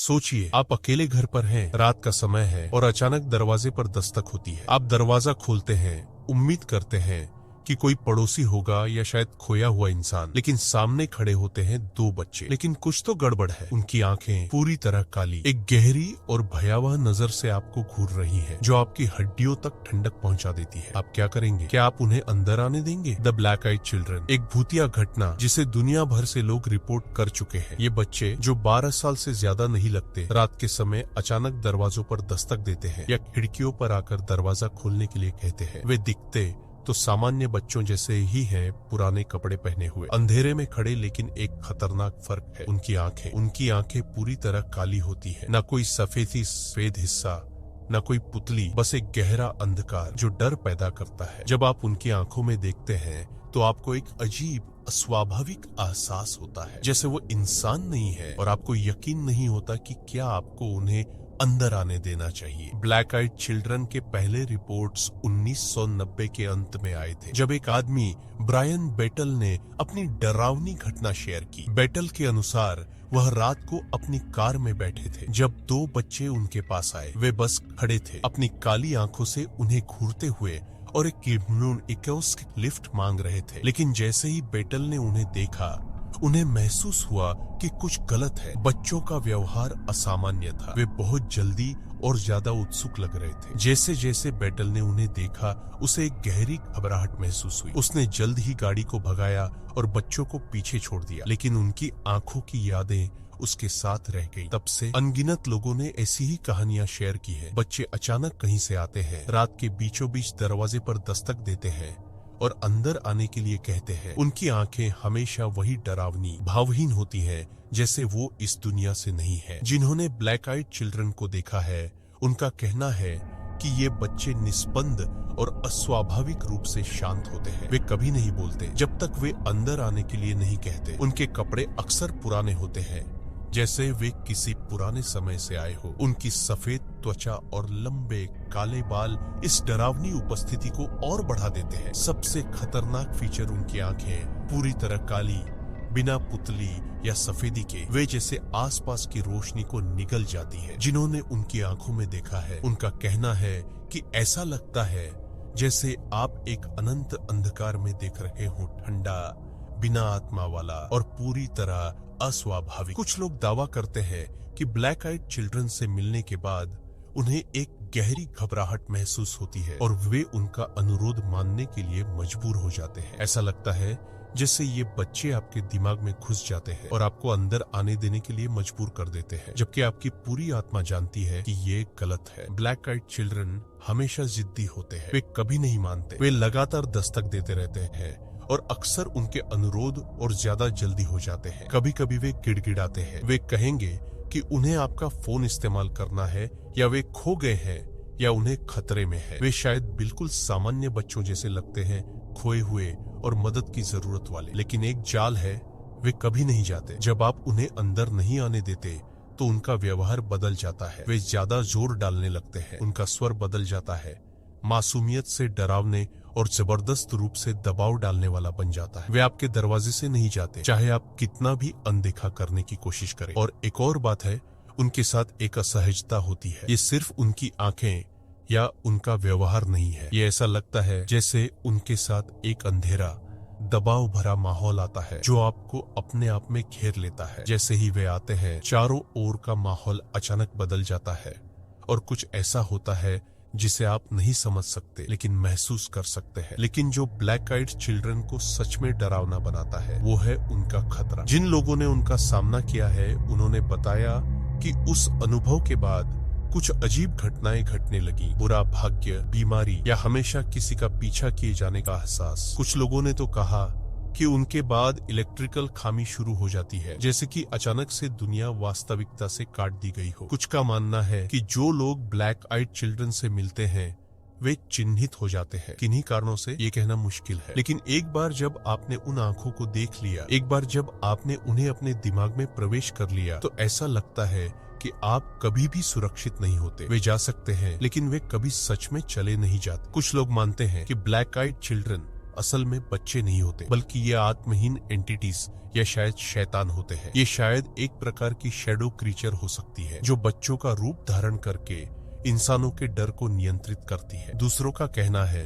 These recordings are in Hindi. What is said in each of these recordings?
सोचिए, आप अकेले घर पर हैं, रात का समय है और अचानक दरवाजे पर दस्तक होती है। आप दरवाजा खोलते हैं, उम्मीद करते हैं कि कोई पड़ोसी होगा या शायद खोया हुआ इंसान, लेकिन सामने खड़े होते हैं दो बच्चे। लेकिन कुछ तो गड़बड़ है। उनकी आंखें पूरी तरह काली, एक गहरी और भयावह नजर से आपको घूर रही है, जो आपकी हड्डियों तक ठंडक पहुंचा देती है। आप क्या करेंगे? क्या आप उन्हें अंदर आने देंगे? द ब्लैक आइड चिल्ड्रन, एक भूतिया घटना जिसे दुनिया भर से लोग रिपोर्ट कर चुके हैं। ये बच्चे जो 12 साल से ज्यादा नहीं लगते, रात के समय अचानक दरवाजों पर दस्तक देते हैं या खिड़कियों पर आकर दरवाजा खोलने के लिए कहते हैं। वे दिखते तो सामान्य बच्चों जैसे ही हैं, पुराने कपड़े पहने हुए, अंधेरे में खड़े, लेकिन एक खतरनाक फर्क है उनकी आंखें पूरी तरह काली होती है। न कोई सफेद हिस्सा, न कोई पुतली, बस एक गहरा अंधकार जो डर पैदा करता है। जब आप उनकी आंखों में देखते हैं तो आपको एक अजीब अस्वाभाविक एहसास होता है, जैसे वो इंसान नहीं है, और आपको यकीन नहीं होता कि क्या आपको उन्हें अंदर आने देना चाहिए। ब्लैक आइड चिल्ड्रन के पहले रिपोर्ट्स 1990 के अंत में आए थे, जब एक आदमी ब्रायन बेटल ने अपनी डरावनी घटना शेयर की। बेटल के अनुसार वह रात को अपनी कार में बैठे थे जब दो बच्चे उनके पास आए। वे बस खड़े थे, अपनी काली आंखों से उन्हें घूरते हुए, और एक लिफ्ट मांग रहे थे। लेकिन जैसे ही बेटल ने उन्हें देखा, उन्हें महसूस हुआ कि कुछ गलत है। बच्चों का व्यवहार असामान्य था। वे बहुत जल्दी और ज्यादा उत्सुक लग रहे थे। जैसे जैसे बेटल ने उन्हें देखा, उसे एक गहरी घबराहट महसूस हुई। उसने जल्द ही गाड़ी को भगाया और बच्चों को पीछे छोड़ दिया, लेकिन उनकी आंखों की यादें उसके साथ रह गई। तब से अनगिनत लोगों ने ऐसी ही कहानियां शेयर की है। बच्चे अचानक कहीं से आते हैं, रात के बीचों बीच दरवाजे पर दस्तक देते हैं और अंदर आने के लिए कहते हैं। उनकी आंखें हमेशा वही डरावनी, भावहीन होती हैं, जैसे वो इस दुनिया से नहीं है। जिन्होंने ब्लैक आइड चिल्ड्रन को देखा है, उनका कहना है कि ये बच्चे निस्पंद और अस्वाभाविक रूप से शांत होते हैं। वे कभी नहीं बोलते जब तक वे अंदर आने के लिए नहीं कहते। उनके कपड़े अक्सर पुराने होते हैं, जैसे वे किसी पुराने समय से आए हो। उनकी सफेद त्वचा और लंबे काले बाल इस डरावनी उपस्थिति को और बढ़ा देते हैं। सबसे खतरनाक फीचर उनकी आंखें, पूरी तरह काली, बिना पुतली या सफेदी के। वे जैसे आसपास की रोशनी को निगल जाती है। जिन्होंने उनकी आंखों में देखा है, उनका कहना है कि ऐसा लगता है जैसे आप एक अनंत अंधकार में देख रहे हो, ठंडा, बिना आत्मा वाला और पूरी तरह अस्वाभाविक। कुछ लोग दावा करते हैं कि ब्लैक आइड चिल्ड्रन से मिलने के बाद उन्हें एक गहरी घबराहट महसूस होती है और वे उनका अनुरोध मानने के लिए मजबूर हो जाते हैं। ऐसा लगता है जैसे ये बच्चे आपके दिमाग में घुस जाते हैं और आपको अंदर आने देने के लिए मजबूर कर देते हैं, जबकि आपकी पूरी आत्मा जानती है कि ये गलत है। ब्लैक आइड चिल्ड्रन हमेशा जिद्दी होते हैं। वे कभी नहीं मानते। वे लगातार दस्तक देते रहते हैं और अक्सर उनके अनुरोध और ज्यादा जल्दी हो जाते हैं। कभी कभी वे गिड़गिड़ाते हैं। वे कहेंगे कि उन्हें आपका फोन इस्तेमाल करना है, या वे खो गए हैं, या उन्हें खतरे में है। वे शायद बिल्कुल सामान्य बच्चों जैसे लगते हैं, खोए हुए और मदद की जरूरत वाले। लेकिन एक जाल है, वे कभी नहीं जाते। जब आप उन्हें अंदर नहीं आने देते तो उनका व्यवहार बदल जाता है। वे ज्यादा जोर डालने लगते हैं, उनका स्वर बदल जाता है, मासूमियत से डरावने और जबरदस्त रूप से दबाव डालने वाला बन जाता है। वे आपके दरवाजे से नहीं जाते, चाहे आप कितना भी अनदेखा करने की कोशिश करें। और एक और बात है, उनके साथ एक असहजता होती है। ये सिर्फ उनकी आंखें या उनका व्यवहार नहीं है। ये ऐसा लगता है जैसे उनके साथ एक अंधेरा, दबाव भरा माहौल आता है जो आपको अपने आप में घेर लेता है। जैसे ही वे आते हैं, चारों ओर का माहौल अचानक बदल जाता है और कुछ ऐसा होता है जिसे आप नहीं समझ सकते, लेकिन महसूस कर सकते हैं। लेकिन जो ब्लैक आइड चिल्ड्रन को सच में डरावना बनाता है, वो है उनका खतरा। जिन लोगों ने उनका सामना किया है, उन्होंने बताया कि उस अनुभव के बाद कुछ अजीब घटनाएं घटने लगी। बुरा भाग्य, बीमारी, या हमेशा किसी का पीछा किए जाने का एहसास। कुछ लोगों ने तो कहा कि उनके बाद इलेक्ट्रिकल खामी शुरू हो जाती है, जैसे कि अचानक से दुनिया वास्तविकता से काट दी गई हो। कुछ का मानना है कि जो लोग ब्लैक आइड चिल्ड्रन से मिलते हैं, वे चिन्हित हो जाते हैं। किन्हीं कारणों से ये कहना मुश्किल है, लेकिन एक बार जब आपने उन आंखों को देख लिया, एक बार जब आपने उन्हें अपने दिमाग में प्रवेश कर लिया, तो ऐसा लगता है कि आप कभी भी सुरक्षित नहीं होते। वे जा सकते हैं, लेकिन वे कभी सच में चले नहीं जाते। कुछ लोग मानते हैं कि ब्लैक आइड चिल्ड्रन असल में बच्चे नहीं होते, बल्कि ये आत्महीन एंटिटीज या शायद शैतान होते हैं। ये शायद एक प्रकार की शैडो क्रीचर हो सकती है जो बच्चों का रूप धारण करके इंसानों के डर को नियंत्रित करती है। दूसरों का कहना है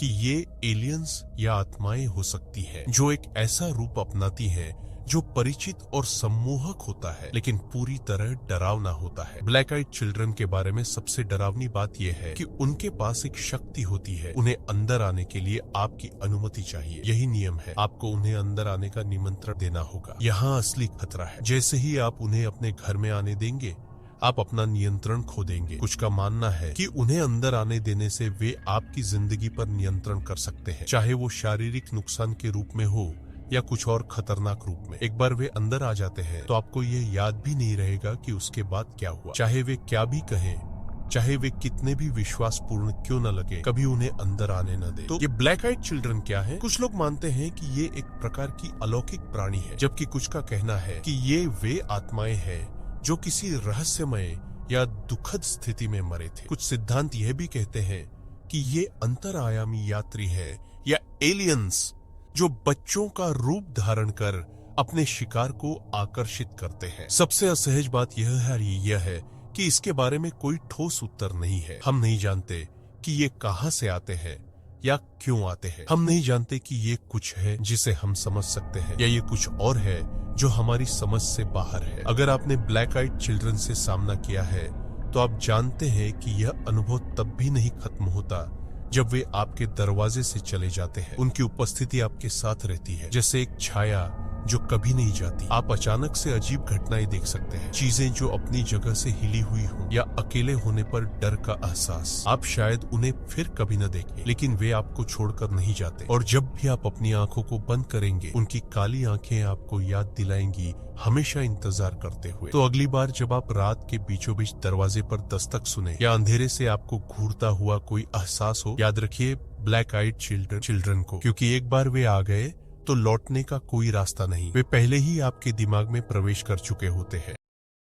कि ये एलियंस या आत्माएं हो सकती हैं जो एक ऐसा रूप अपनाती हैं जो परिचित और सम्मोहक होता है लेकिन पूरी तरह डरावना होता है। ब्लैक आइड चिल्ड्रन के बारे में सबसे डरावनी बात यह है कि उनके पास एक शक्ति होती है। उन्हें अंदर आने के लिए आपकी अनुमति चाहिए। यही नियम है, आपको उन्हें अंदर आने का निमंत्रण देना होगा। यहाँ असली खतरा है। जैसे ही आप उन्हें अपने घर में आने देंगे, आप अपना नियंत्रण खो देंगे। कुछ का मानना है कि उन्हें अंदर आने देने से वे आपकी जिंदगी पर नियंत्रण कर सकते हैं, चाहे वो शारीरिक नुकसान के रूप में हो या कुछ और खतरनाक रूप में। एक बार वे अंदर आ जाते हैं तो आपको ये याद भी नहीं रहेगा कि उसके बाद क्या हुआ। चाहे वे क्या भी कहें, चाहे वे कितने भी विश्वासपूर्ण क्यों न लगे, कभी उन्हें अंदर आने न दे। तो ये ब्लैक आइड चिल्ड्रन क्या है? कुछ लोग मानते हैं कि ये एक प्रकार की अलौकिक प्राणी है, जबकि कुछ का कहना है कि ये वे आत्माएं हैं जो किसी रहस्यमय या दुखद स्थिति में मरे थे। कुछ सिद्धांत यह भी कहते हैं कि ये अंतरआयामी यात्री है या एलियंस जो बच्चों का रूप धारण कर अपने शिकार को आकर्षित करते हैं। सबसे असहज बात यह है कि इसके बारे में कोई ठोस उत्तर नहीं है। हम नहीं जानते कि ये कहां से आते हैं या क्यों आते हैं। हम नहीं जानते कि ये कुछ है जिसे हम समझ सकते हैं या ये कुछ और है जो हमारी समझ से बाहर है। अगर आपने ब्लैक आइड चिल्ड्रन से सामना किया है तो आप जानते हैं कि यह अनुभव तब भी नहीं खत्म होता जब वे आपके दरवाजे से चले जाते हैं। उनकी उपस्थिति आपके साथ रहती है, जैसे एक छाया जो कभी नहीं जाती। आप अचानक से अजीब घटनाएं देख सकते हैं, चीजें जो अपनी जगह से हिली हुई हों या अकेले होने पर डर का एहसास। आप शायद उन्हें फिर कभी न देखें, लेकिन वे आपको छोड़कर नहीं जाते। और जब भी आप अपनी आंखों को बंद करेंगे, उनकी काली आंखें आपको याद दिलाएंगी हमेशा इंतजार करते हुए। तो अगली बार जब आप रात के बीचों बीच दरवाजे पर दस्तक सुने या अंधेरे से आपको घूरता हुआ कोई एहसास हो, याद रखिए ब्लैक आइड चिल्ड्रन को, क्योंकि एक बार वे आ गए तो लौटने का कोई रास्ता नहीं। वे पहले ही आपके दिमाग में प्रवेश कर चुके होते हैं।